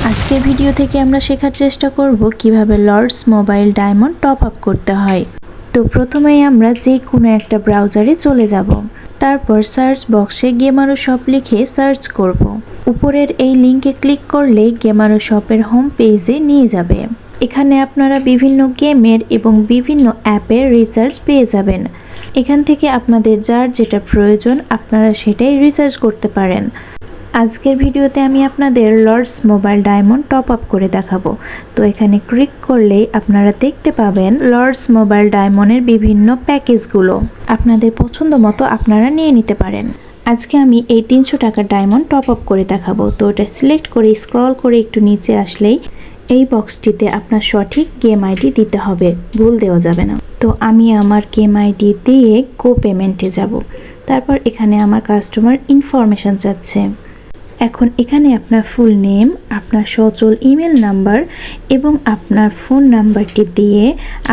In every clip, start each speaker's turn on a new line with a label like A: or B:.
A: আজকের ভিডিও থেকে আমরা শেখার চেষ্টা করব কিভাবে Lords Mobile diamond top up করতে হয়। তো প্রথমেই আমরা যে কোনো একটা ব্রাউজারে চলে যাব। তারপর সার্চ বক্সে গেমারো শপ লিখে সার্চ করব। উপরের এই লিংকে ক্লিক করলেই গেমারো শপের হোম পেজে নিয়ে যাবে। এখানে আপনারা বিভিন্ন গেমের এবং বিভিন্ন অ্যাপের রিচার্জ পেয়ে যাবেন। এখান থেকে আপনাদের যার যেটা প্রয়োজন আপনারা সেটাই রিচার্জ করতে পারেন। আজকের ভিডিওতে আমি আপনাদের Lords Mobile diamond top up করে দেখাবো। তো এখানে ক্লিক করলেই আপনারা দেখতে পাবেন লর্ডস মোবাইল ডায়মন্ডের বিভিন্ন প্যাকেজগুলো। আপনাদের পছন্দ মতো আপনারা নিয়ে নিতে পারেন। আজকে আমি এই 300 টাকার ডায়মন্ড টপ আপ করে দেখাবো। তো এটা সিলেক্ট করে স্ক্রল করে একটু নিচে আসলেই এই বক্সটিতে আপনার সঠিক গেম আইডি দিতে হবে, ভুল দেওয়া যাবে না। তো আমি আমার গেম আইডি দিয়ে গো পেমেন্টে যাব। তারপর এখানে আমার কাস্টমার ইনফরমেশন চাচ্ছে। এখন এখানে আপনার ফুল নেম, আপনার সচল ইমেল নাম্বার এবং আপনার ফোন নাম্বারটি দিয়ে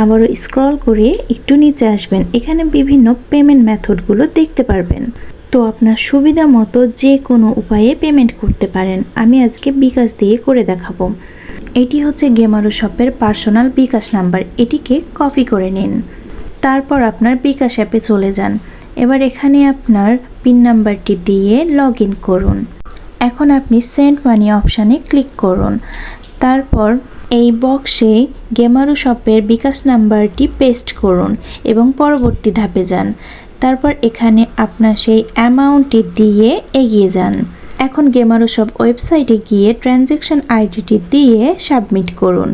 A: আবারও স্ক্রল করে একটু নিচে আসবেন। এখানে বিভিন্ন পেমেন্ট মেথডগুলো দেখতে পারবেন। তো আপনার সুবিধা মতো যে কোনো উপায়ে পেমেন্ট করতে পারেন। আমি আজকে বিকাশ দিয়ে করে দেখাবো। এটি হচ্ছে গেমারো শপের পার্সোনাল বিকাশ নাম্বার। এটিকে কপি করে নিন। তারপর আপনার বিকাশ অ্যাপে চলে যান। এবার এখানে আপনার পিন নাম্বারটি দিয়ে লগ ইন করুন। এখন আপনি সেন্ড মানি অপশানে ক্লিক করুন। তারপর এই বক্সে গেমারো শপের বিকাশ নাম্বারটি পেস্ট করুন এবং পরবর্তী ধাপে যান। তারপর এখানে আপনার সেই অ্যামাউন্টটি দিয়ে এগিয়ে যান। এখন গেমারো শপ ওয়েবসাইটে গিয়ে ট্রানজ্যাকশন আইডিটি দিয়ে সাবমিট করুন।